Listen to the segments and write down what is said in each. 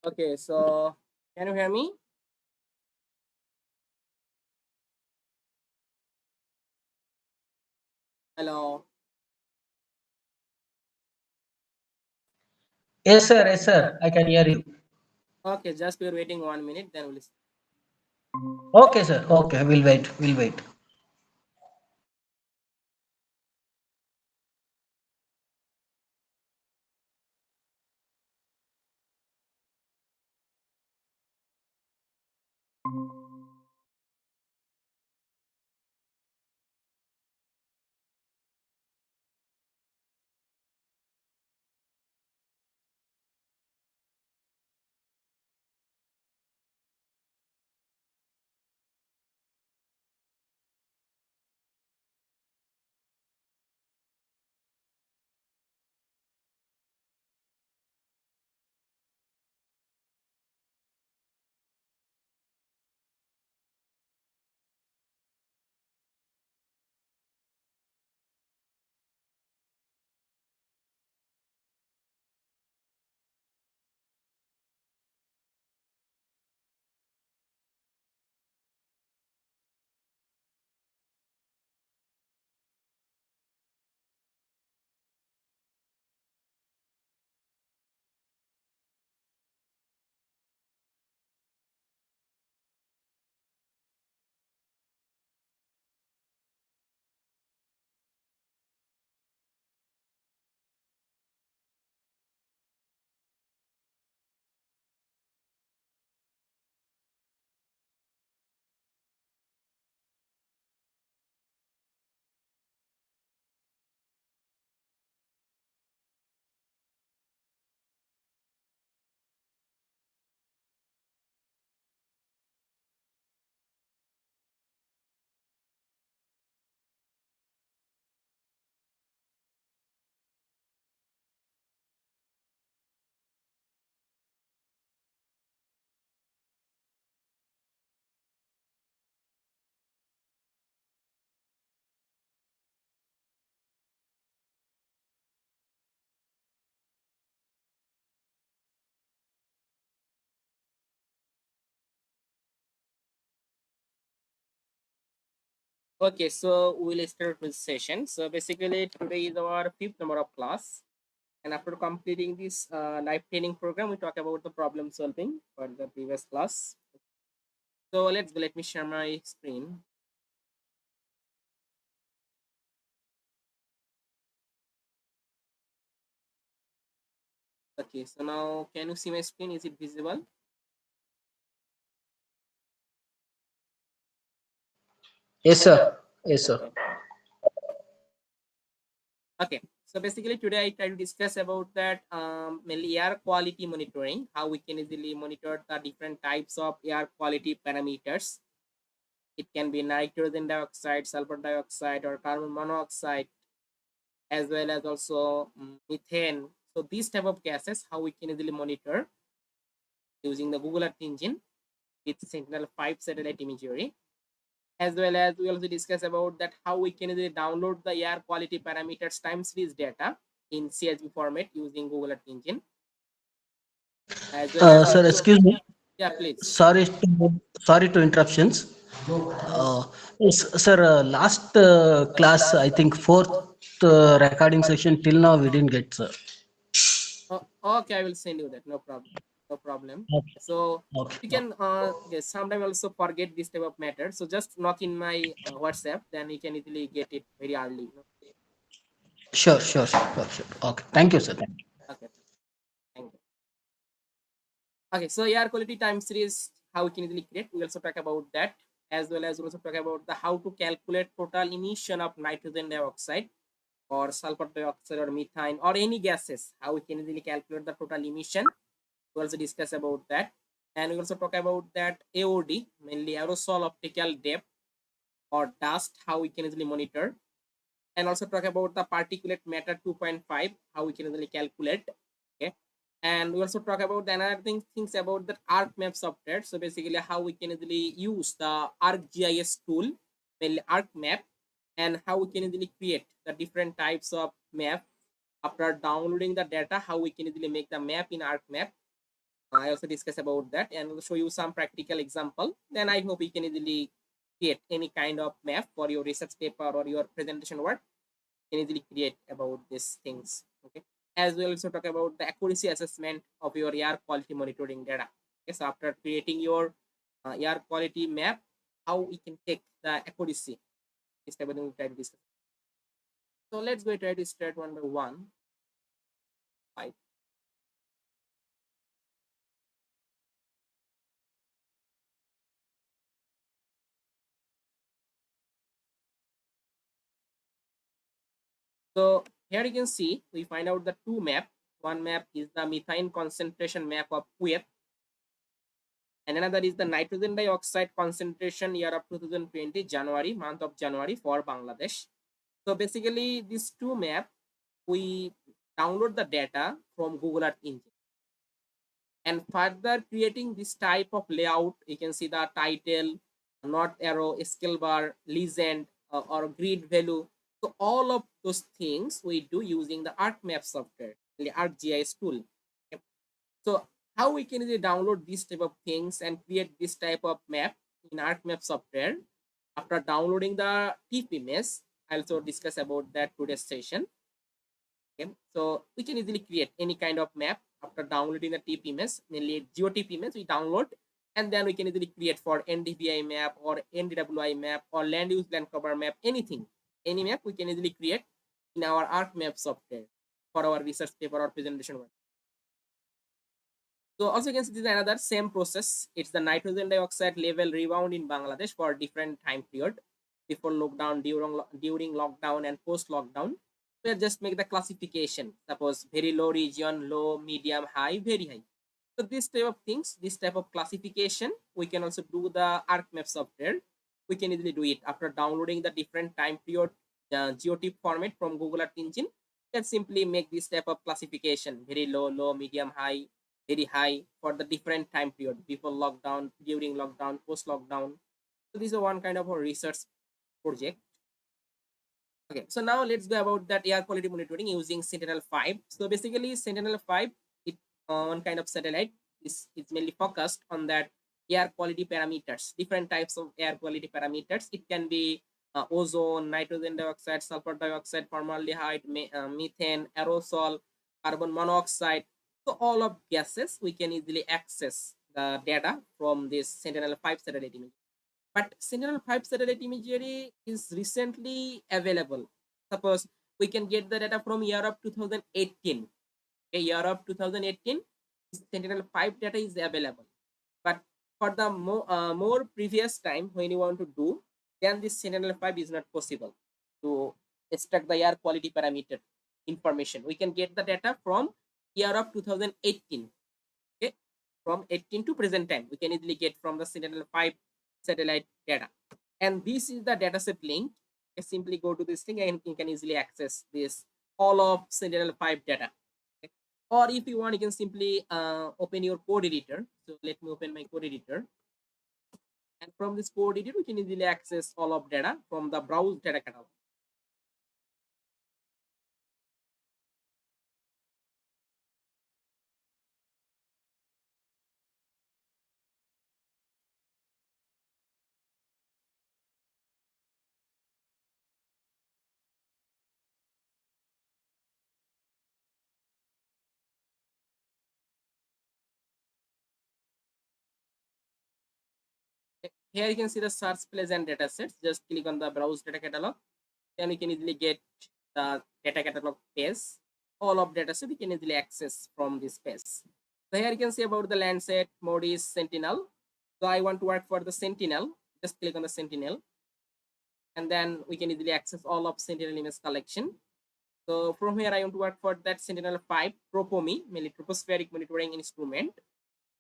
Okay, so can you hear me? Hello. Yes, sir. I can hear you. Okay, just we're waiting 1 minute, then we'll. Okay, sir. Okay, we'll wait. We'll wait. Okay, so we'll start with session. So basically, today is our fifth number of class, and after completing this live training program, we talk about the problem solving for the previous class. So let's go. Let me share my screen. Okay, so now can you see my screen? Is it visible? Yes, sir. Yes, sir. Okay. Okay. So basically today I try to discuss about that mainly air quality monitoring, how we can easily monitor the different types of air quality parameters. It can be nitrogen dioxide, sulfur dioxide, or carbon monoxide, as well as also methane. So these type of gases, how we can easily monitor using the Google Earth engine with Sentinel 5 satellite imagery. As well as we also discuss about that how we can easily download the air quality parameters time series data in CSV format using Google Earth engine. As well as Sir, also, excuse me. yeah, please. Sorry to interruptions. Yes, sir. Last class, I think fourth recording session till now we didn't get, sir. Oh, okay, I will send you that. No problem. No problem. Okay. So Okay. you Okay. can yes, sometimes also forget this type of matter. So just knock in my WhatsApp, then you can easily get it very early. Sure. Okay. Thank you, sir. Thank you. Okay, thank you. Okay, so air quality time series, how we can easily create. We also talk about that, as well as we also talk about the how to calculate total emission of nitrogen dioxide or sulfur dioxide or methane or any gases. How we can easily calculate the total emission. We also discuss about that, and we also talk about that AOD, mainly aerosol optical depth or dust, how we can easily monitor, and also talk about the particulate matter 2.5, how we can easily calculate. Okay, and we also talk about the another things about the ArcMap software. So basically, how we can easily use the ArcGIS tool, mainly ArcMap, and how we can easily create the different types of map after downloading the data. How we can easily make the map in ArcMap, I also discuss about that and will show you some practical example. Then I hope you can easily create any kind of map for your research paper or your presentation work. You can easily create about these things. Okay. As we also talk about the accuracy assessment of your air quality monitoring data. Okay. So after creating your air quality map, how we can take the accuracy. This type of thing we try to discuss. So let's go try to start one by one. Right. So here you can see we find out the two map. One map is the methane concentration map of Kuwait, and another is the nitrogen dioxide concentration year of 2020 January, month of January for Bangladesh. So basically these two map we download the data from Google Earth Engine, and further creating this type of layout. You can see the title, north arrow, scale bar, legend, or grid value. So all of those things we do using the ArcMap software, the ArcGIS tool. Okay. So how we can easily download this type of things and create this type of map in ArcMap software? After downloading the TIFF image, I'll also discuss about that today's session. Okay, so we can easily create any kind of map after downloading the TPMS, mainly GeoTPMS we download, and then we can easily create for NDVI map or NDWI map or land use land cover map, anything, any map we can easily create in our ArcMap software for our research paper or presentation work. So also you can see this is another same process. It's the nitrogen dioxide level rebound in Bangladesh for different time period, before lockdown, during lockdown, and post lockdown. We'll just make the classification. Suppose very low region, low, medium, high, very high. So this type of things, this type of classification, we can also do the ArcMap software. We can easily do it after downloading the different time period geotip format from Google Earth Engine. Let's simply make this type of classification: very low, low, medium, high, very high for the different time period, before lockdown, during lockdown, post lockdown. So this is one kind of a research project. Okay, so now let's go about that air quality monitoring using Sentinel 5. So basically Sentinel 5, it one kind of satellite is mainly focused on that air quality parameters, different types of air quality parameters. It can be ozone, nitrogen dioxide, sulfur dioxide, formaldehyde, methane, aerosol, carbon monoxide. So all of gases we can easily access the data from this Sentinel 5 satellite image. But Sentinel-5 satellite imagery is recently available. Suppose we can get the data from year of 2018. Okay, year of 2018, Sentinel-5 data is available. But for the more previous time when you want to do, then this Sentinel-5 is not possible to extract the air quality parameter information. We can get the data from year of 2018. Okay, from 18 to present time, we can easily get from the Sentinel-5 satellite data. And this is the dataset link. You simply go to this thing and you can easily access this all of Sentinel-5 data. Okay. Or if you want, you can simply open your code editor. So let me open my code editor. And from this code editor, we can easily access all of data from the browse data catalog. Okay. Here you can see the search pleasant data sets. Just click on the browse data catalog. Then you can easily get the data catalog page. All of data set you can easily access from this page. So here you can see about the Landsat, Modis, Sentinel. So I want to work for the Sentinel. Just click on the Sentinel. And then we can easily access all of Sentinel image collection. So from here, I want to work for that Sentinel 5 ProPoMi, mainly tropospheric monitoring instrument.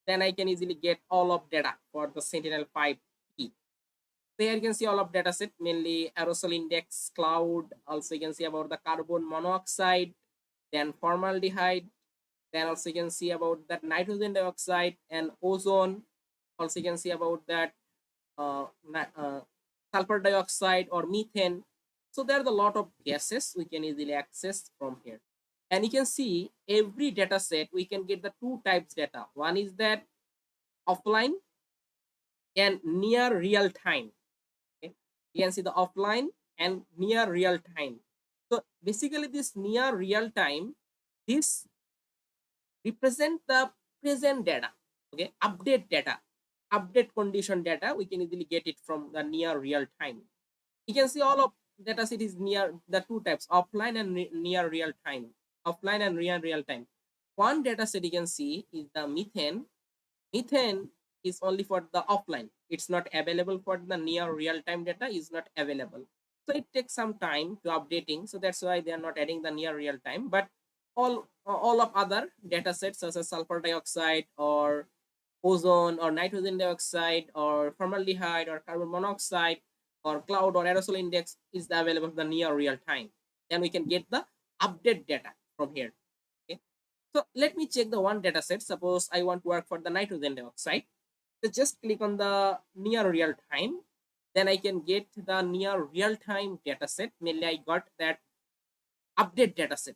Then I can easily get all of data for the Sentinel 5E. So here you can see all of data set, mainly aerosol index, cloud. Also you can see about the carbon monoxide, then formaldehyde. Then also you can see about that nitrogen dioxide and ozone. Also you can see about that uh, sulfur dioxide or methane. So there are a lot of gases we can easily access from here. And you can see every data set we can get the two types data. One is that offline and near real time. Okay? You can see the offline and near real time. So basically this near real time, this represent the present data. Okay, update condition data, we can easily get it from the near real time. You can see all of data set is near the two types, offline and near real time. Offline and near real time. One data set you can see is the methane. Methane is only for the offline. It's not available for the near real time data, is not available. So it takes some time to updating. So that's why they are not adding the near real time. But all of other data sets such as sulfur dioxide or ozone or nitrogen dioxide or formaldehyde or carbon monoxide or cloud or aerosol index is available for the near real time. Then we can get the update data from here. Okay. So let me check the one data set. Suppose I want to work for the nitrogen dioxide. So just click on the near real time. Then I can get the near real time data set. Mainly I got that update data set.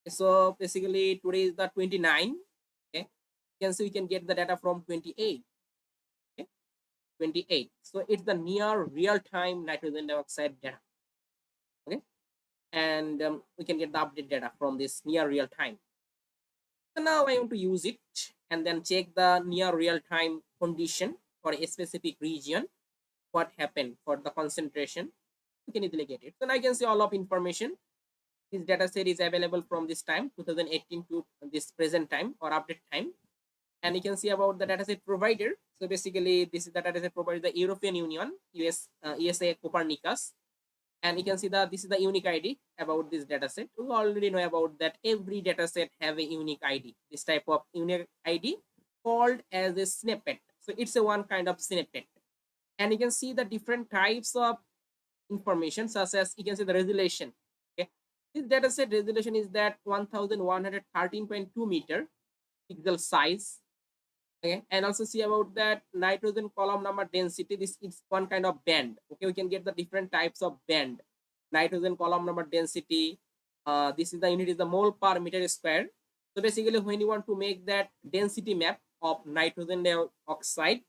So basically today is the 29. Okay. You can see we can get the data from 28. Okay. 28. So it's the near real time nitrogen dioxide data. Okay. And we can get the update data from this near real time. So now I want to use it and then check the near real time condition for a specific region. What happened for the concentration? You can easily get it. So now I can see all of information. This data set is available from this time 2018 to this present time or update time. And you can see about the dataset provider. So basically, this is the dataset provider, the European Union, USA Copernicus. And you can see that this is the unique ID about this dataset. We already know about that every dataset have a unique ID. This type of unique ID called as a snippet. So it's a one kind of snippet. And you can see the different types of information, such as you can see the resolution. Okay, this dataset resolution is that 1113.2 meter pixel size. Okay, and also see about that nitrogen column number density. This is one kind of band. Okay, we can get the different types of band. Nitrogen column number density. This is the unit is the mole per meter square. So basically, when you want to make that density map of nitrogen dioxide,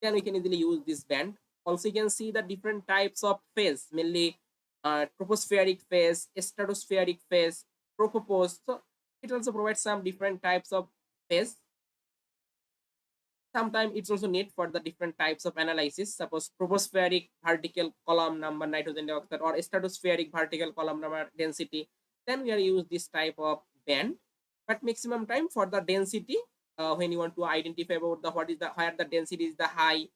then we can easily use this band. Also, you can see the different types of phase, mainly tropospheric phase, stratospheric phase, tropopause. So it also provides some different types of phase. Sometimes it's also need for the different types of analysis. Suppose tropospheric vertical column number nitrogen dioxide or stratospheric vertical column number density. Then we are use this type of band. But maximum time for the density, when you want to identify about the what is the higher the density is the high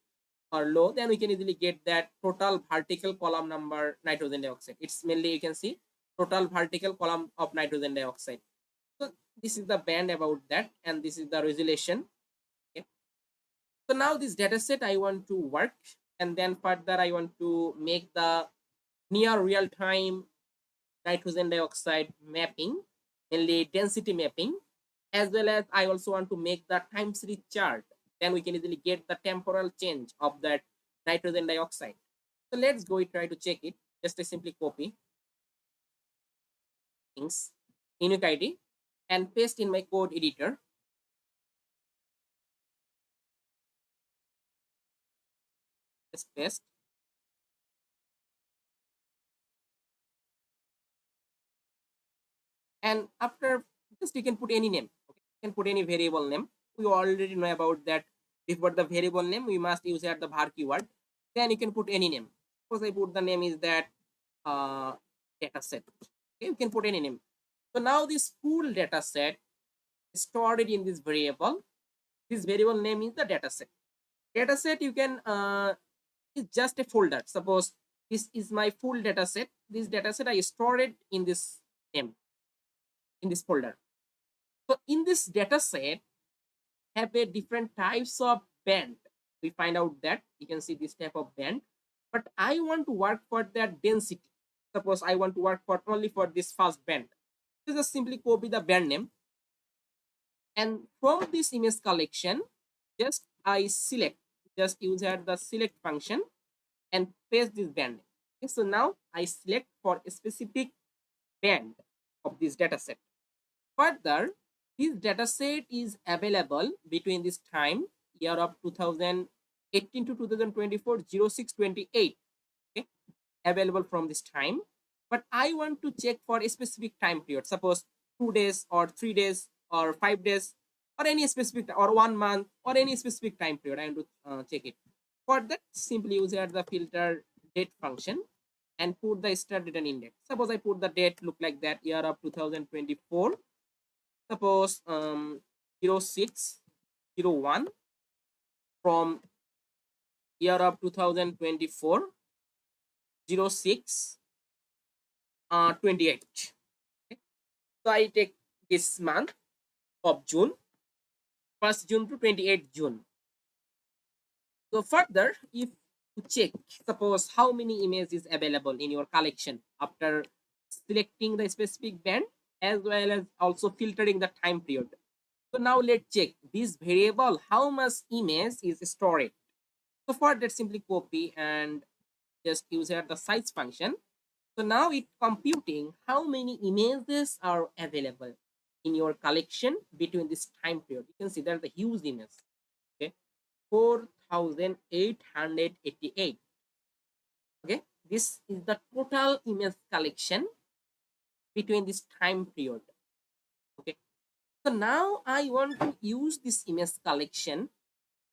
or low, then we can easily get that total vertical column number nitrogen dioxide. It's mainly you can see total vertical column of nitrogen dioxide. So this is the band about that, and this is the resolution. Okay. So now this data set I want to work, and then further I want to make the near real time nitrogen dioxide mapping, mainly density mapping, as well as I also want to make the time series chart. Then we can easily get the temporal change of that nitrogen dioxide. So let's go try to check it. Just a simply copy things, unique ID, and paste in my code editor. Just paste. And after just you can put any name. Okay? You can put any variable name. We already know about that. Before the variable name, we must use at the var keyword. Then you can put any name. Suppose I put the name is that data set. Okay, you can put any name. So now this full data set is stored in this variable. This variable name is the data set. Data set you can is just a folder. Suppose this is my full data set. This data set I stored it in this name, in this folder. So in this data set have a different types of band. We find out that you can see this type of band, but I want to work for that density. Suppose I want to work for only for this first band. So just simply copy the band name, and from this image collection, just I select, just use at the select function and paste this band name. Okay, so now I select for a specific band of this data set. Further, this data set is available between this time year of 2018 to 2024 0628. Okay, available from this time. But I want to check for a specific time period. Suppose 2 days or 3 days or 5 days or any specific or 1 month or any specific time period. I want to check it. For that, simply use here the filter date function and put the start date and index. Suppose I put the date look like that year of 2024. Suppose 0601 from year of 2024 06 28. Okay. So I take this month of June, 1st June to 28th June. So further, if you check, suppose how many images is available in your collection after selecting the specific band as well as also filtering the time period. So now let's check this variable, how much image is stored. So for that, simply copy and just use here the size function. So now it computing how many images are available in your collection between this time period. You can see that the huge image. Okay, 4,888. Okay, this is the total image collection between this time period. Okay, so now I want to use this image collection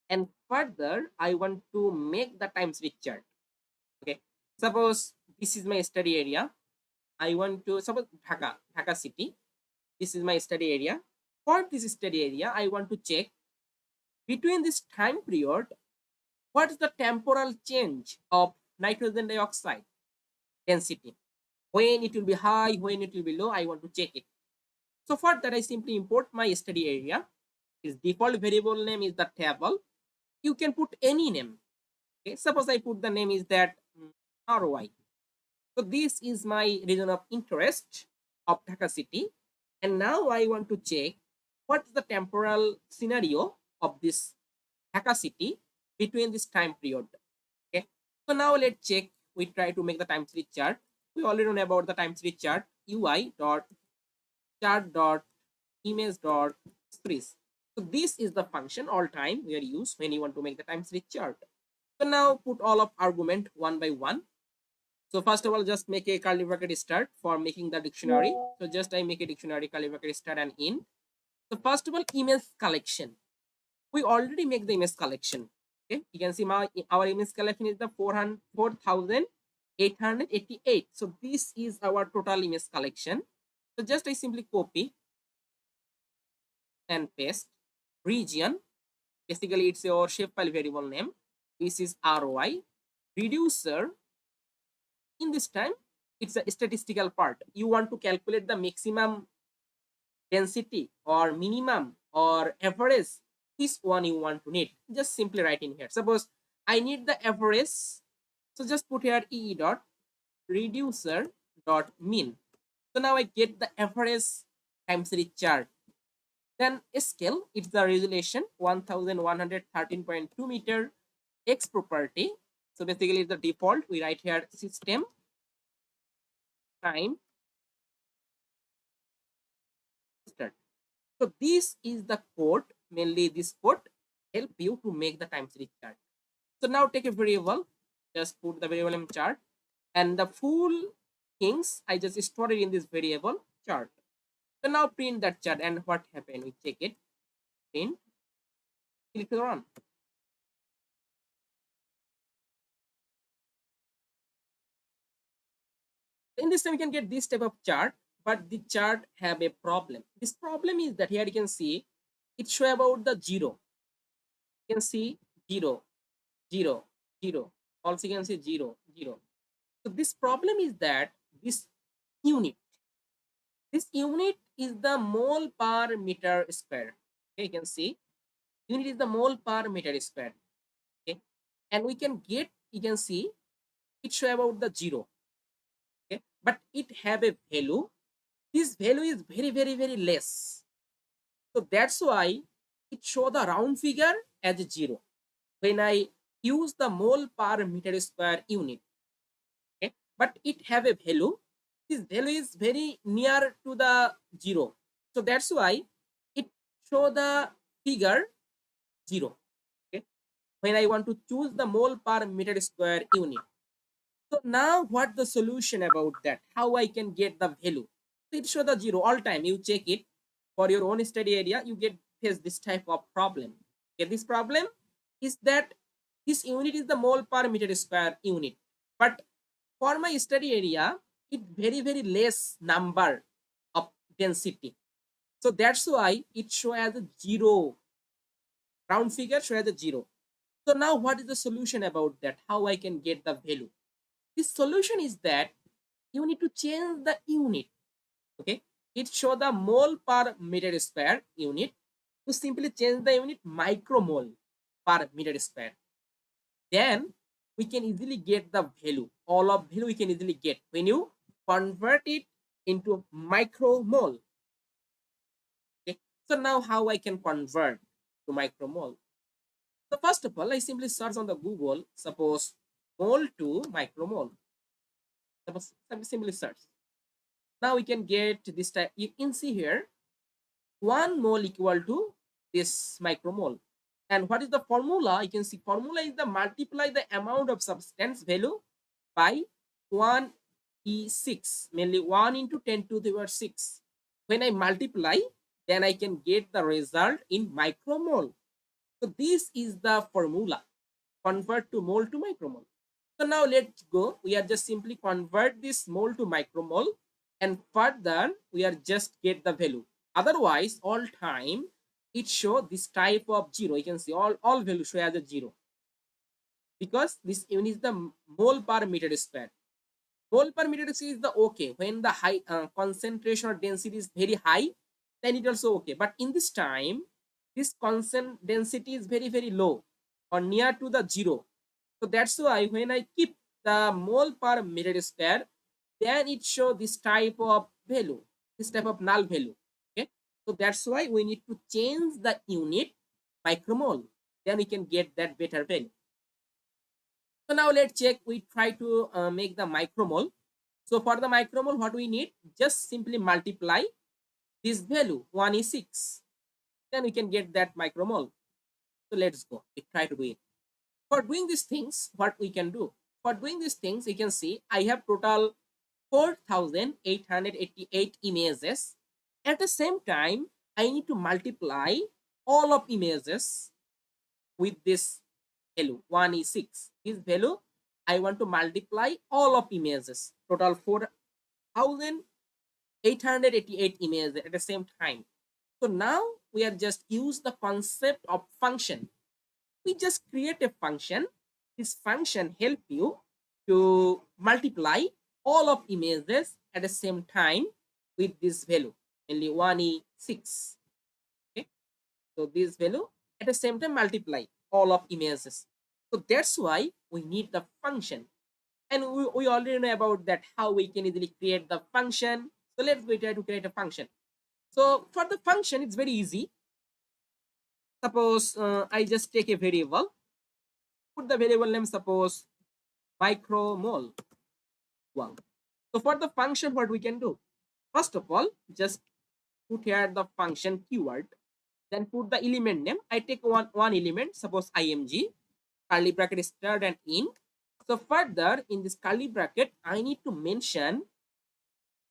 and further I want to make the time series chart. Okay, suppose this is my study area. I want to suppose Dhaka city. This is my study area. For this study area, I want to check between this time period what is the temporal change of nitrogen dioxide density. When it will be high, when it will be low, I want to check it. So for that, I simply import my study area. Its default variable name is the table. You can put any name. Okay, suppose I put the name is that ROI. So this is my region of interest of Dhaka city. And now I want to check what's the temporal scenario of this Dhaka city between this time period. Okay. So now let's check. We try to make the time series chart. We already know about the time series chart. UI dot chart dot image dot series. So this is the function all time we are used when you want to make the time series chart. So now put all of argument one by one. So first of all, just make a curly bracket start for making the dictionary. So just I make a dictionary curly bracket start and in. So first of all, image collection. We already make the image collection. Okay, you can see our image collection is the 4,888. So this is our total image collection. So just I simply copy and paste region. Basically, it's your shapefile variable name. This is ROI. Reducer. In this time, it's a statistical part. You want to calculate the maximum density or minimum or average. This one you want to need. Just simply write in here. Suppose I need the average. So just put here EE dot reducer dot mean. So now I get the average time series chart. Then scale, it's the resolution 1113.2 meter. X property. So basically it's the default. We write here system time start. So this is the code, mainly this code help you to make the time series chart. So now take a variable, just put the variable name chart and the full things I just stored it in this variable chart. So now print that chart and what happened, we check it, print, click to run. In this time, you can get this type of chart, but the chart have a problem. This problem is that here you can see it show about the 0. You can see 0, 0, 0. Also, you can see 0, 0. So this problem is that this unit is the mole per meter square. Okay, you can see unit is the mole per meter square. Okay, and we can get, you can see it show about the 0. Okay, but it have a value. This value is very, very, very less. So that's why it show the round figure as 0 when I use the mole per meter square unit. Okay, but it have a value. This value is very near to the 0. So that's why it show the figure 0. Okay, when I want to choose the mole per meter square unit. So now what the solution about that? How I can get the value? So it show the 0 all time. You check it for your own study area. You get face this type of problem. Okay, this problem is that this unit is the mole per meter square unit. But for my study area, it very less number of density. So that's why it show as a 0. Round figure show as a 0. So now what is the solution about that? How I can get the value? The solution is that you need to change the unit. Okay, it show the mole per meter square unit. To simply change the unit micromole per meter square, then we can easily get the value. All of value we can easily get when you convert it into micromole. Okay, so now how I can convert to micromole? So first of all, I simply search on the Google, suppose mole to micromole. Suppose simply search. Now we can get this type. You can see here 1 mole equal to this micromole. And what is the formula? You can see formula is the multiply the amount of substance value by 1e6, mainly 1 into 10 to the power 6. When I multiply, then I can get the result in micromole. So this is the formula. Convert to mole to micromole. So now let's go. We are just simply convert this mole to micromole, and further we are just get the value. Otherwise, all time it show this type of 0. You can see all value show as a 0, because this unit is the mole per meter square. Mole per meter square is the okay. When the high concentration or density is very high, then it also okay. But in this time, this constant density is very low or near to the 0. So that's why when I keep the mole per meter square, then it show this type of value, this type of null value. Okay, so that's why we need to change the unit micromole, then we can get that better value. So now let's check. We try to make the micromole. So for the micromole, what we need? Just simply multiply this value 1e6, then we can get that micromole. So let's go. We try to do it. For doing these things, what we can do? For doing these things, you can see I have total 4,888 images. At the same time, I need to multiply all of images with this value 1e6. This value I want to multiply all of images. Total 4,888 images at the same time. So now we are just use the concept of function. We just create a function. This function help you to multiply all of images at the same time with this value, only 1e6. Okay, so this value at the same time multiply all of images. So that's why we need the function, and we already know about that how we can easily create the function. So let's go try to create a function. So for the function, it's very easy. Suppose I just take a variable, put the variable name, suppose micromole 1. So for the function, what we can do? First of all, just put here the function keyword, then put the element name. I take one element, suppose img, curly bracket start and in. So further in this curly bracket, I need to mention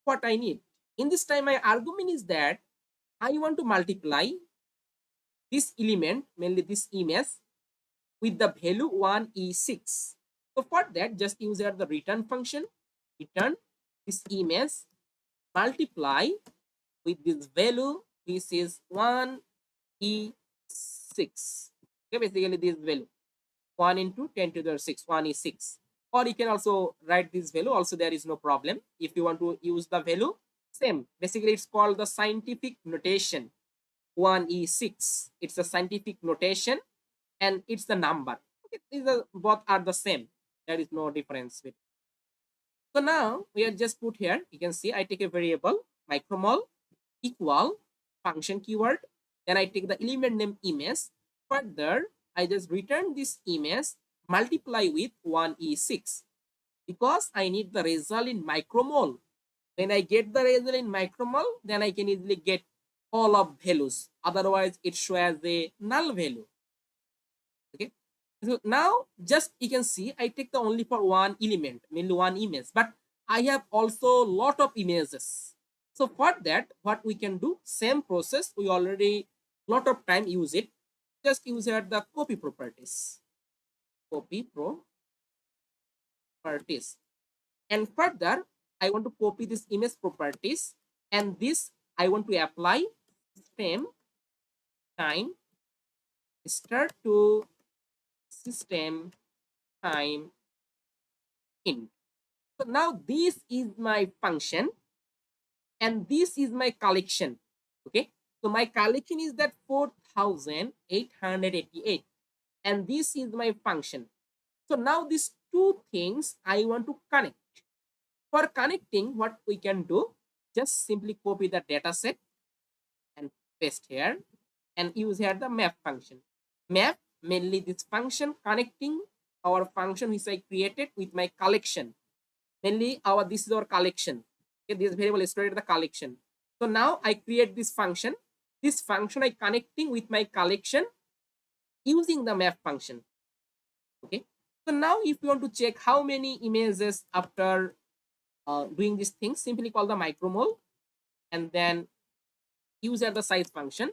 what I need. In this time, my argument is that I want to multiply this element, mainly this image, with the value 1e6. So for that, just use here the return function, return this image, multiply with this value, this is 1e6. Okay, basically this value 1 into 10 to the 6, 1e6. Or you can also write this value, also there is no problem. If you want to use the value, same. Basically, it's called the scientific notation 1e6. It's a scientific notation and it's the number. Okay, these are both are the same. There is no difference with. So now we are just put here. You can see I take a variable micromole equal function keyword. Then I take the element name image. Further, I just return this image multiply with 1e6 because I need the result in micromole. When I get the result in micromole, then I can easily get all of values, otherwise it shows as a null value. Okay, so now just you can see I take the only for one element, mainly one image, but I have also lot of images. So for that, what we can do, same process, we already lot of time use it. Just use here the copy properties, copy properties, and further I want to copy this image properties, and this I want to apply same time start to system time in. So now this is my function and this is my collection. Okay, so my collection is that 4888 and this is my function. So now these two things I want to connect. For connecting, what we can do, just simply copy the data set and paste here and use here the map function. Map, mainly this function connecting our function which I created with my collection. Mainly this is our collection. Okay, this variable is stored in the collection. So now I create this function. This function I connecting with my collection using the map function. Okay. So now if you want to check how many images after doing this thing, simply call the micromole and then use at the size function.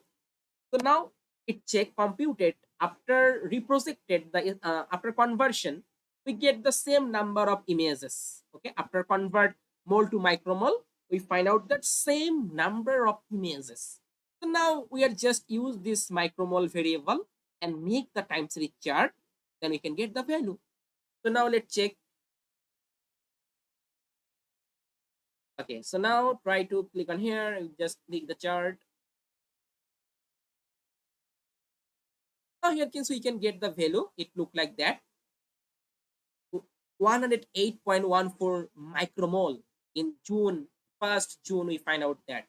So now it check computed after reprojected the after conversion, we get the same number of images. Okay, after convert mole to micromole, we find out that same number of images. So now we are just use this micromole variable and make the time series chart, then we can get the value. So now let's check. Okay, so now try to click on here, just click the chart. Now here can so you can get the value. It look like that. 108.14 micromole in June, 1st June we find out that.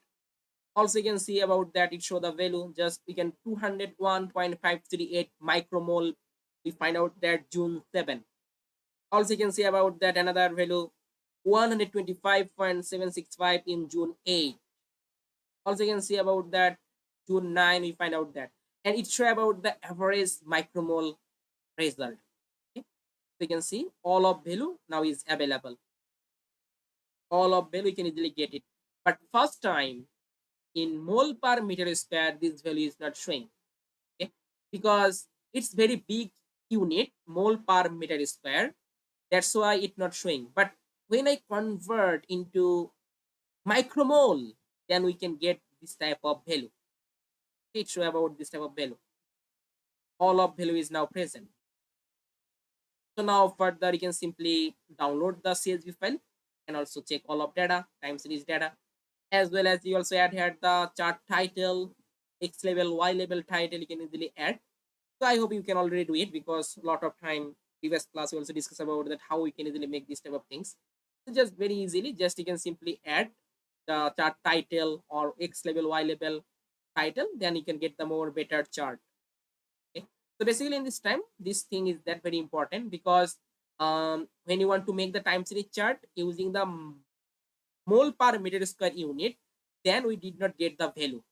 Also you can see about that it show the value, just we can 201.538 micromole we find out that June 7. Also you can see about that another value 125.765 in June 8. Also you can see about that June 9 we find out that, and it show about the average micromole result. Okay? So you can see all of value now is available. All of value you can easily get it. But first time in mole per meter square, this value is not showing. Okay, because it's very big unit, mole per meter square. That's why it's not showing. But when I convert into micromole, then we can get this type of value. It show about this type of value. All of value is now present. So now further you can simply download the CSV file and also check all of data, time series data, as well as you also add here the chart title, X level, Y level title you can easily add. So I hope you can already do it because a lot of time previous class we also discuss about that how we can easily make this type of things. So just very easily, just you can simply add the chart title or X level, Y level title, then you can get the more better chart. Okay. So basically in this time, this thing is that very important because when you want to make the time series chart using the mole per meter square unit, then we did not get the value.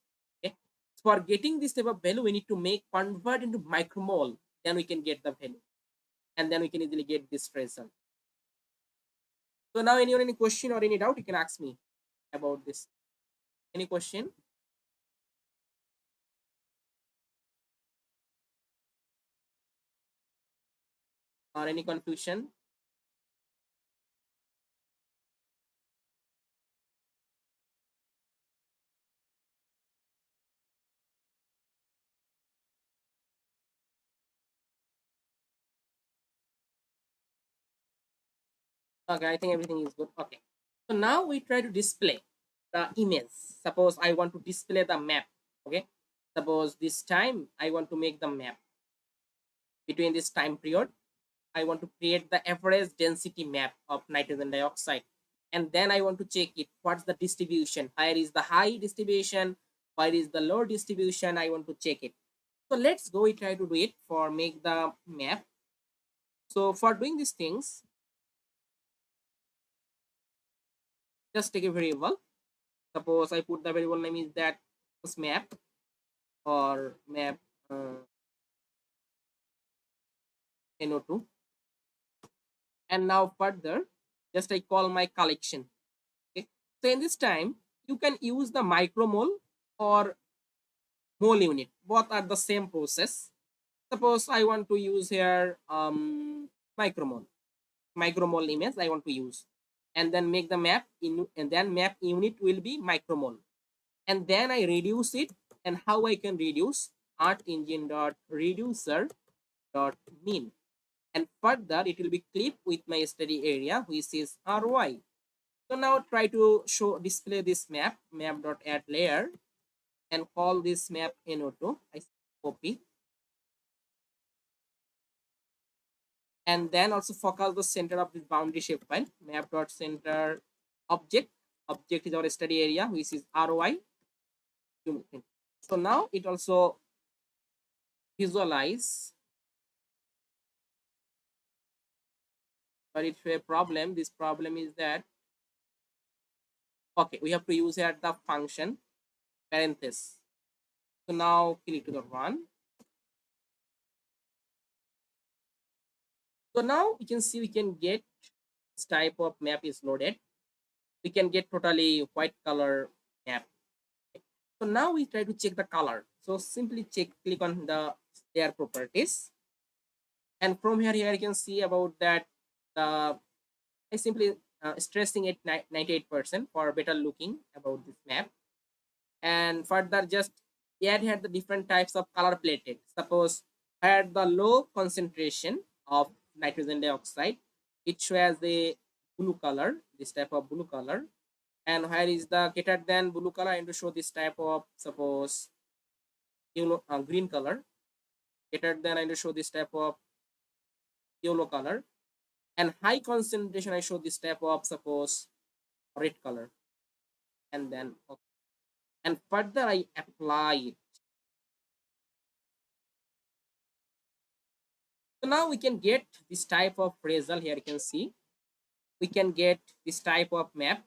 Okay. So for getting this type of value, we need to make convert into micromole, then we can get the value. And then we can easily get this result. So now anyone any question or any doubt, you can ask me about this. Any question? Or any confusion? Okay, I think everything is good. Okay. So now we try to display the image. Suppose I want to display the map. Okay. Suppose this time I want to make the map. Between this time period, I want to create the average density map of nitrogen dioxide. And then I want to check it. What's the distribution? Where is the high distribution? Where is the low distribution? I want to check it. So let's go. We try to do it for make the map. So for doing these things, just take a variable. Suppose I put the variable name is that map or map NO2. And now further, just I call my collection. Okay. So in this time, you can use the micromole or mole unit. Both are the same process. Suppose I want to use here micromole image I want to use, and then make the map in, and then map unit will be micromole, and then I reduce it. And how I can reduce? Art engine dot reducer dot mean, and further it will be clipped with my study area which is RY. So now try to show display this map dot add layer, and call this map NO2. I copy, and then also focus the center of this boundary shape file, map dot center object. Object is our study area which is RY. So now it also visualize, but it's a problem. This problem is that, okay, we have to use here the function parenthesis. So now click to the run. So now we can see we can get this type of map is loaded. We can get totally white color map. So now we try to check the color. So simply click on the layer properties, and from here you can see about that. I simply stressing it 98% for better looking about this map. And further just add here the different types of color plated. Suppose at the low concentration of nitrogen dioxide, it shows the blue color, this type of blue color. And where is the greater than blue color, and to show this type of, suppose, green color. Greater than, I to show this type of yellow color. And high concentration, I show this type of, suppose, red color. And then okay. And further I apply it. So now we can get this type of result. Here you can see we can get this type of map.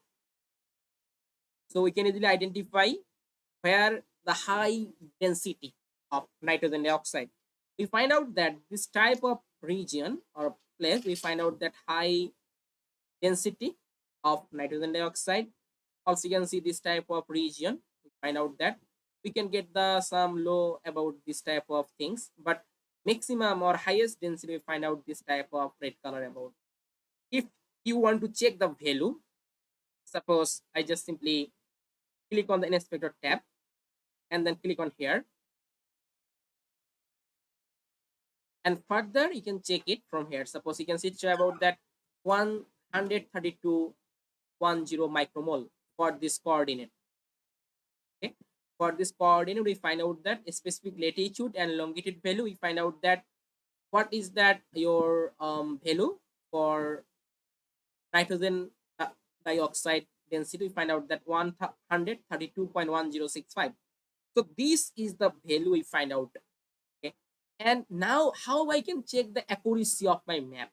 So we can easily identify where the high density of nitrogen dioxide. We find out that this type of region or place, we find out that high density of nitrogen dioxide. Also you can see this type of region, we find out that we can get the some low about this type of things, but maximum or highest density we find out this type of red color about. If you want to check the value, suppose I just simply click on the inspector tab, and then click on here, and further you can check it from here. Suppose you can see about that 132.10 micromole for this coordinate. Okay, for this coordinate we find out that a specific latitude and longitude value. We find out that what is that your value for nitrogen dioxide density. We find out that 132.1065. So this is the value we find out. Okay, and now how I can check the accuracy of my map.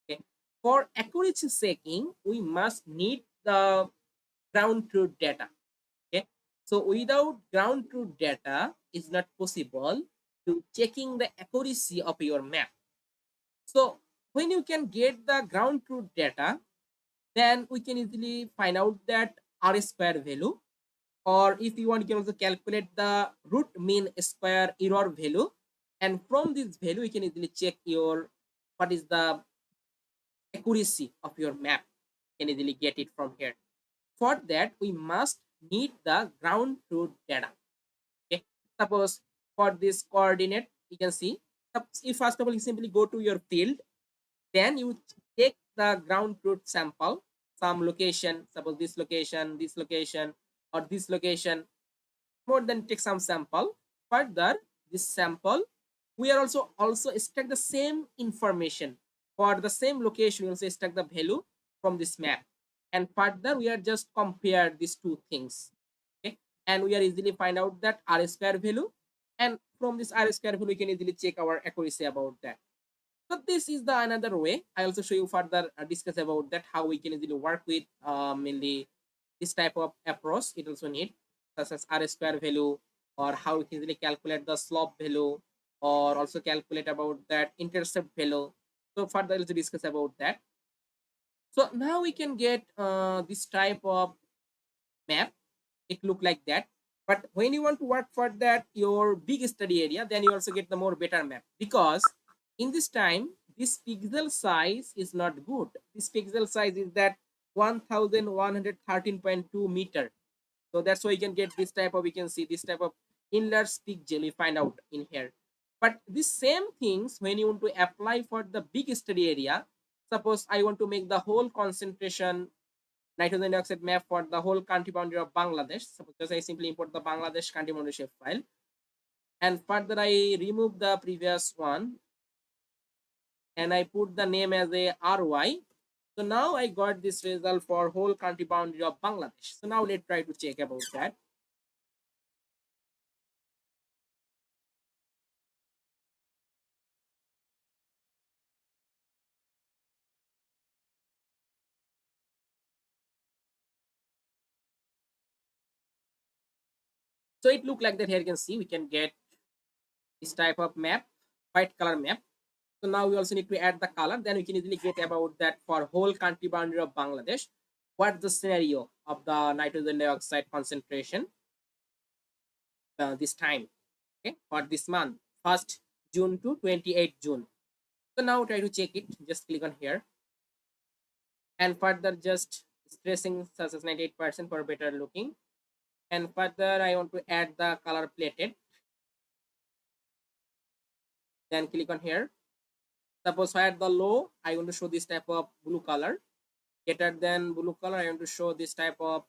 Okay, for accuracy checking we must need the ground truth data. Okay, so without ground truth data is not possible to checking the accuracy of your map. So when you can get the ground truth data, then we can easily find out that R square value, or if you want you can also calculate the root mean square error value, and from this value you can easily check your what is the accuracy of your map. You can easily get it from here. For that we must need the ground truth data. Okay, suppose for this coordinate you can see, if first of all you simply go to your field, then you take the ground truth sample, some location, suppose this location, this location, or this location, more than take some sample. Further this sample we are also extract the same information for the same location. We also extract the value from this map, and further we are just compare these two things. Okay, and we are easily find out that R square value, and from this R square value we can easily check our accuracy about that. So this is the another way. I also show you further discuss about that how we can easily work with mainly this type of approach. It also need. such as R square value, or how we can easily calculate the slope value, or also calculate about that intercept value. So further we'll discuss about that. So now we can get this type of map. It look like that. But when you want to work for that your big study area, then you also get the more better map, because in this time this pixel size is not good. This pixel size is that 1113.2 meter. So that's why you can get this type of, we can see this type of enlarged pixel you find out in here. But these same things when you want to apply for the big study area, suppose I want to make the whole concentration nitrogen dioxide map for the whole country boundary of Bangladesh. Suppose I simply import the Bangladesh country boundary shape file, and further I remove the previous one and I put the name as a RY. So now I got this result for whole country boundary of Bangladesh. So now let's try to check about that. So it look like that. Here you can see we can get this type of map, white color map. So now we also need to add the color. Then we can easily get about that for whole country boundary of Bangladesh. What's the scenario of the nitrogen dioxide concentration this time, okay, for this month, 1st June to 28th June. So now try to check it. Just click on here, and further just stressing such as 98% for better looking. And further I want to add the color plated. Then click on here. Suppose I add the low, I want to show this type of blue color. Greater than blue color, I want to show this type of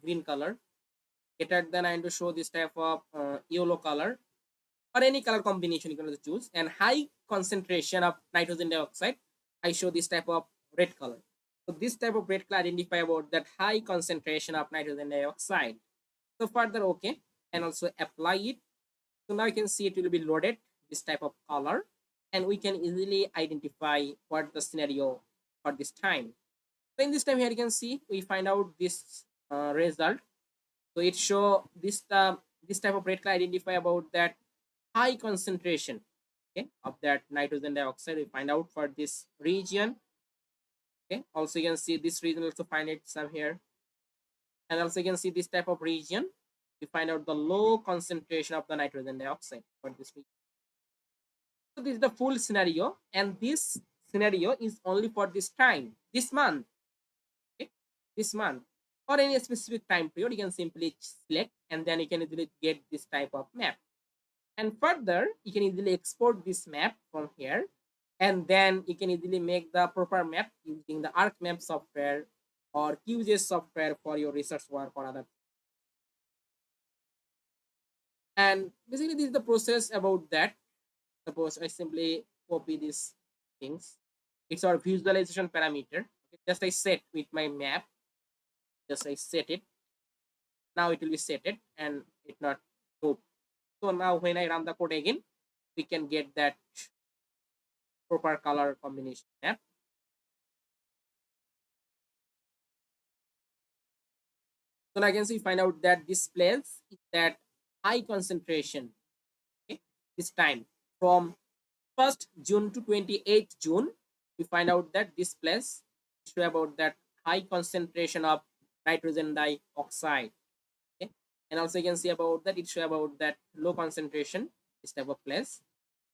green color. Greater than, I want to show this type of yellow color, or any color combination you can choose. And high concentration of nitrogen dioxide, I show this type of red color. So this type of red color identify about that high concentration of nitrogen dioxide. So further okay, and also apply it. So now you can see it will be loaded this type of color, and we can easily identify what the scenario for this time. So in this time here you can see we find out this result. So it show this type of red color identify about that high concentration, okay, of that nitrogen dioxide. We find out for this region. Okay, also you can see this region, also find it some here, and also you can see this type of region. We find out the low concentration of the nitrogen dioxide for this region. So this is the full scenario, and this scenario is only for this time, this month, okay, this month, or any specific time period. You can simply select, and then you can easily get this type of map. And further, you can easily export this map from here, and then you can easily make the proper map using the ArcMap software or QGIS software for your research work or other. And basically, this is the process about that. Suppose I simply copy these things. It's our visualization parameter. Okay, just I set with my map. Just I set it. Now it will be set it, and it not move. So now when I run the code again, we can get that proper color combination map. So now I can see find out that this place is that high concentration. Okay, this time from 1st June to 28th June, we find out that this place show about that high concentration of nitrogen dioxide. Okay, and also you can see about that it show about that low concentration, this type of place,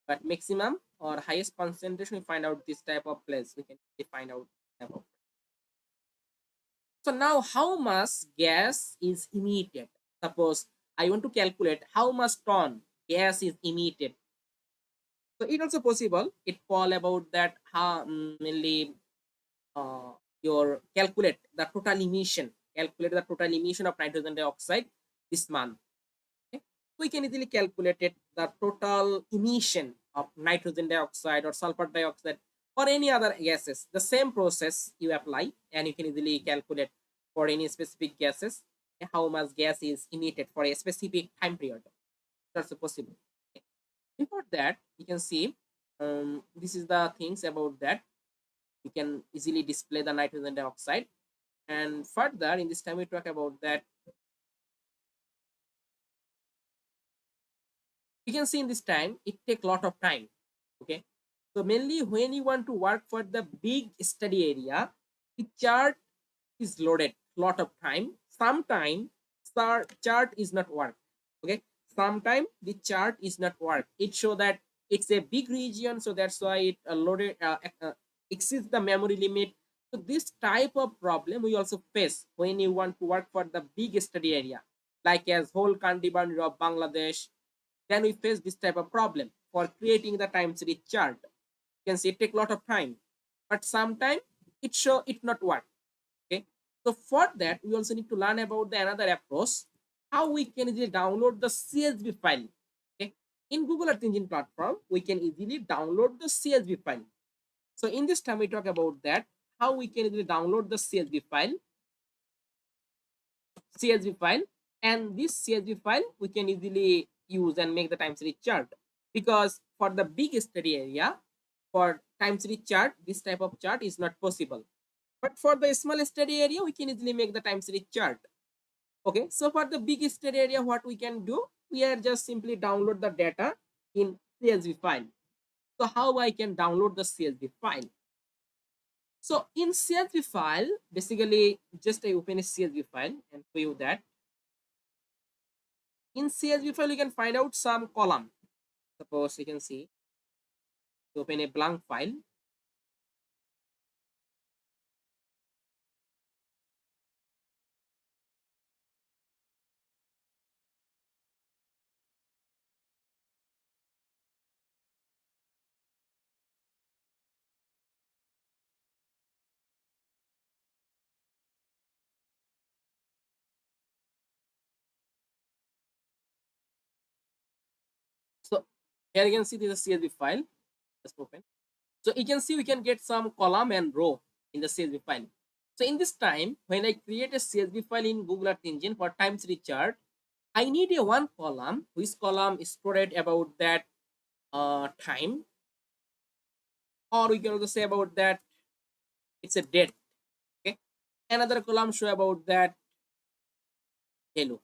but maximum or highest concentration we find out this type of place. We can find out type of. So now how much gas is emitted? Suppose I want to calculate how much ton gas is emitted. So it also possible. It fall about that how mainly your calculate the total emission. Calculate the total emission of nitrogen dioxide this month. Okay? We can easily calculate it, the total emission of nitrogen dioxide or sulfur dioxide or any other gases. The same process you apply, and you can easily calculate for any specific gases how much gas is emitted for a specific time period. That's possible. Okay. Before that, you can see this is the things about that. You can easily display the nitrogen dioxide. And further, in this time we talk about that You can see in this time, it take a lot of time. Okay. So mainly when you want to work for the big study area, the chart is loaded lot of time. Sometime chart is not work. Okay. Sometime the chart is not work. It show that it's a big region, so that's why it loaded exceeds the memory limit. So this type of problem we also face when you want to work for the big study area, like as whole country boundary of Bangladesh. Then we face this type of problem for creating the time series chart. You can see it take a lot of time, but sometimes it show it not work. Okay, so for that we also need to learn about the another approach, how we can easily download the CSV file. Okay, in Google Earth Engine platform we can easily download the CSV file. So in this time we talk about that, how we can easily download the CSV file, and this CSV file we can easily use and make the time series chart. Because for the big study area, for time series chart, this type of chart is not possible. But for the small study area, we can easily make the time series chart. Okay, so for the big study area, what we can do, we are just simply download the data in CSV file. So how I can download the CSV file? So in CSV file, basically just I open a CSV file and show you that. In CSV file, you can find out some column. Suppose you can see, to open a blank file. So here you can see this is a CSV file. Just open. So you can see we can get some column and row in the CSV file. So in this time, when I create a CSV file in Google Earth Engine for time series chart, I need a one column, which column is stored about that time, or we can also say about that it's a date. Okay, another column show about that hello.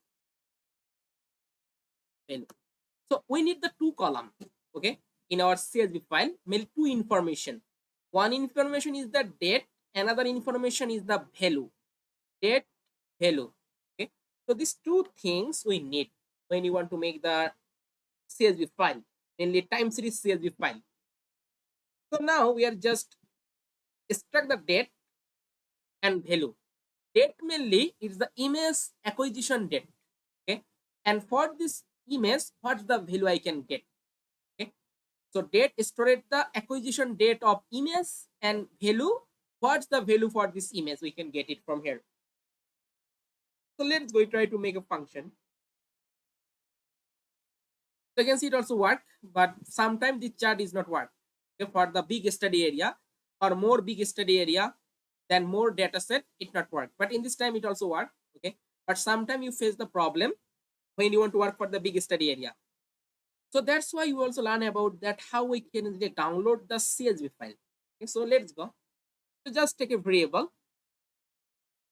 So we need the two column. Okay, in our CSV file, mail two information. One information is the date, another information is the value. Date, value. Okay, so these two things we need when you want to make the CSV file, mainly time series CSV file. So now we are just extract the date and value. Date mainly is the image acquisition date. Okay, and for this image, what's the value I can get? Okay, so date stored the acquisition date of image, and value, what's the value for this image? We can get it from here. So let's go try to make a function. So you can see it also work, but sometimes the chart is not work. Okay, for the big study area or more big study area, then more data set, it not work. But in this time it also work. Okay, but sometimes you face the problem when you want to work for the big study area. So that's why you also learn about that how we can download the CSV file. Okay, so let's go. So just take a variable.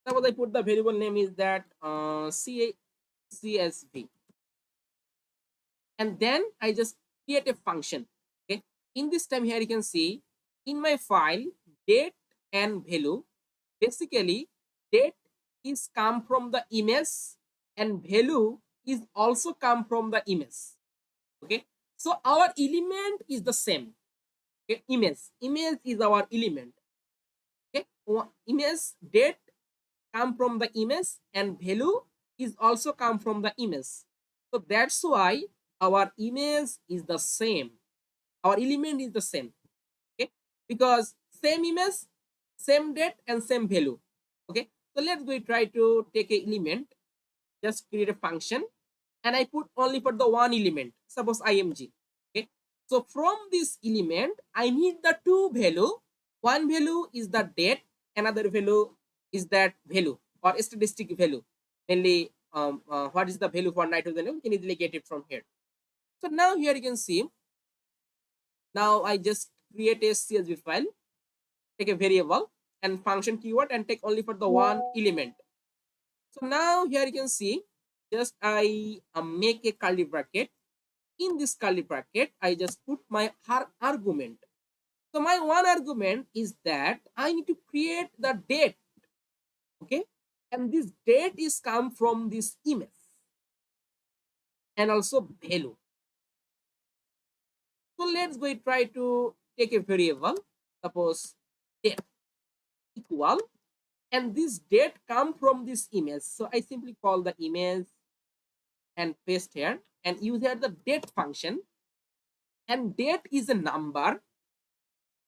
Suppose I put the variable name is that CSV, and then I just create a function. Okay, in this time here you can see in my file date and value. Basically, date is come from the image and value is also come from the image. Okay, so our element is the same. Okay, image is our element. Okay, image date come from the image and value is also come from the image. So that's why our image is the same, our element is the same. Okay, because same image, same date and same value. Okay, so let's go try to take a element, just create a function, and I put only for the one element, suppose img. Okay, so from this element I need the two value. One value is the date, another value is that value or statistic value, mainly what is the value for nitrogen. You can easily get it from here. So now here you can see, now I just create a CSV file, take a variable and function keyword and take only for the one element. So now here you can see, just I make a curly bracket in this curly bracket, I just put my argument. So my one argument is that I need to create the date, okay? And this date is come from this image and also value. So let's go try to take a variable, suppose date equal, and this date come from this image. So I simply call the image and paste here and use here the date function, and date is a number.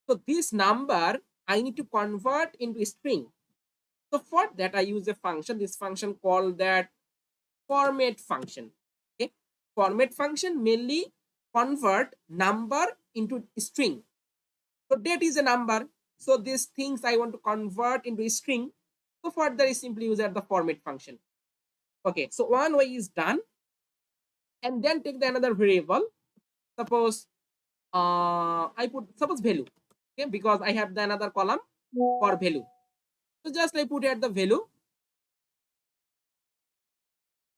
So this number I need to convert into a string. So for that I use a function, this function called that format function. Okay, format function mainly convert number into string. So date is a number, so these things I want to convert into a string. So for that I simply use the format function. Okay, so one way is done, and then take the another variable. Suppose I put suppose value, okay, because I have the another column for value. So just I put at the value.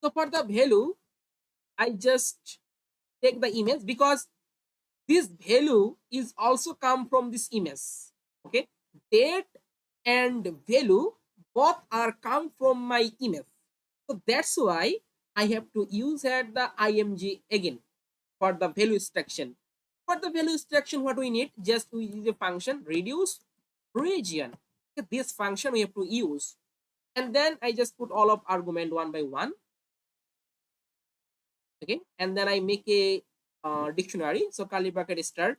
So for the value, I just take the image because this value is also come from this image. Okay, date and value both are come from my image. So that's why I have to use here the img again for the value extraction. For the value extraction, what we need, just we use a function reduce region. Okay, this function we have to use, and then I just put all of argument one by one. Okay, and then I make a dictionary. So curly bracket start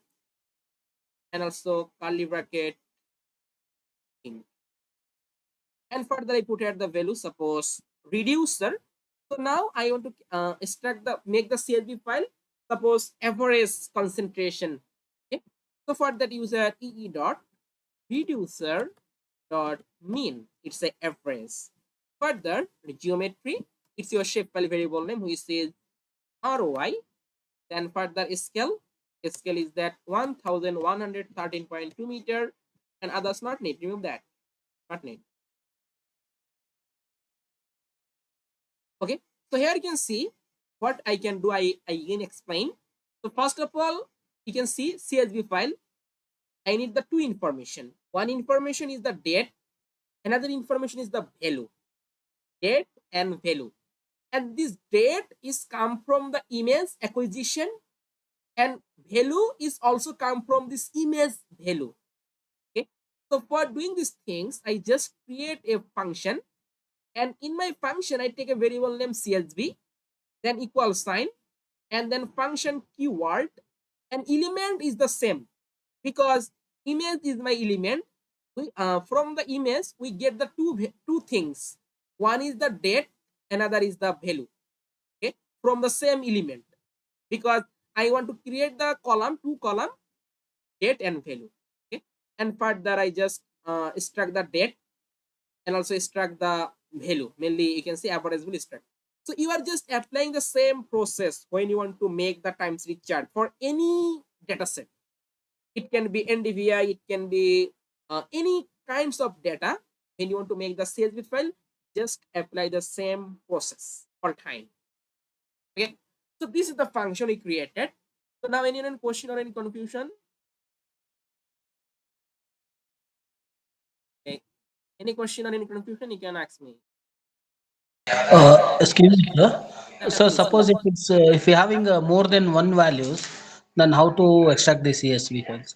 and also curly bracket in. And further I put here the value, suppose reducer. So now I want to extract the make the CSV file, suppose average concentration. Okay, so for that user ee dot reducer dot mean, it's a average. Further geometry, it's your shape file variable name which is ROI. Then further scale is that 1113.2 meter, and others not need, remove that, not need. Okay, so here you can see what I can do. I again explain. So first of all, you can see CSV file. I need the two information. One information is the date, another information is the value. Date and value, and this date is come from the image acquisition, and value is also come from this image value. Okay, so for doing these things, I just create a function, and in my function I take a variable name CSV, then equal sign, and then function keyword, and element is the same because image is my element. From the image we get the two things. One is the date, another is the value. Okay, from the same element, because I want to create the column, two column, date and value. Okay, and further I just extract the date and also extract the value. Mainly you can see average will extract. So you are just applying the same process when you want to make the time series chart for any data set. It can be NDVI, it can be any kinds of data. When you want to make the CSV file, just apply the same process all time. Okay, so this is the function we created. So now any question or any confusion? Okay, any question or any confusion, you can ask me. Excuse me, sir. Yeah, So please. suppose if you're having more than one values, then how to extract the CSV files?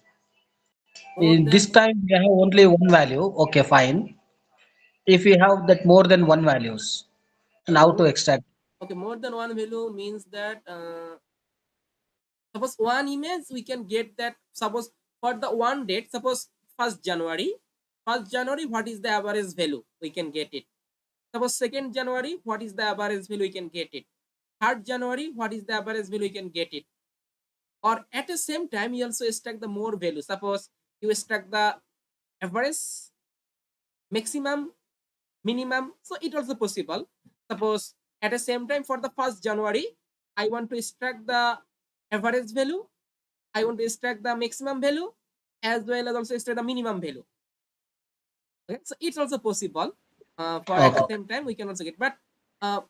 More In this than, time we have only one value. Okay, fine. If we have that more than one values, then how to more, extract? okay, more than one value means that suppose one image we can get that. Suppose for the one date, suppose 1st January, 1st January, what is the average value, we can get it. Suppose 2nd January, what is the average value, we can get it. 3rd January, what is the average value, we can get it. Or at the same time you also extract the more value. Suppose you extract the average, maximum, minimum, so it also possible. Suppose at the same time for the 1st January I want to extract the average value, I want to extract the maximum value, as well as also extract the minimum value. Okay, so it's also possible. For at the Okay. same time we can also get, but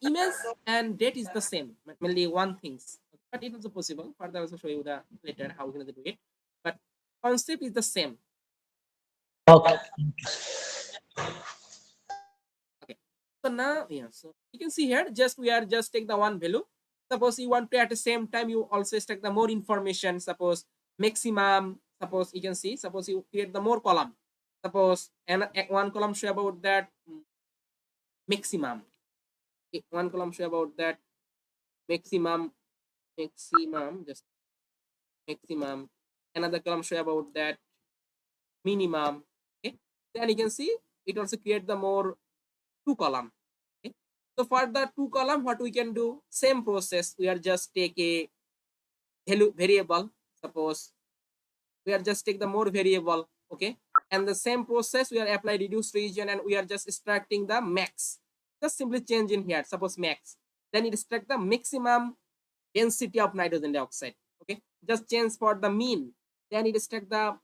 image and date is the same, mainly one things. but it is also possible. Further, I also show you the later how we can do it. But concept is the same. Okay. Okay. So now, yeah, so you can see here, just we are just take the one value. Suppose you want to at the same time you also extract the more information. Suppose maximum. Suppose you can see. Suppose you create the more column. Suppose and one column show about that maximum. One column show about that maximum. Maximum. Just maximum. Another column show about that minimum. Okay. Then you can see it also create the more two column. Okay. So for the two column, what we can do? Same process. We are just take a value variable. Suppose we are just take the more variable. Okay. And the same process we are apply reduced region and we are just extracting the max. Just simply change in here. Suppose max. Then it extract the maximum density of nitrogen dioxide. Okay. Just change for the mean. Then it extract the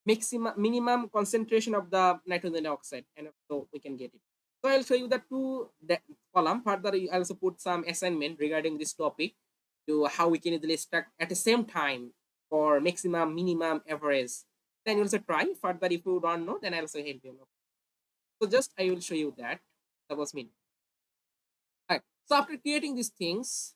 maximum minimum concentration of the nitrogen dioxide, and so we can get it. So I'll show you the two column. Further, I also put some assignment regarding this topic to how we can easily extract at the same time for maximum, minimum, average. Then you also try. Further, if you don't know, then I'll also help you. So just I will show you that. That was me. Alright. So after creating these things,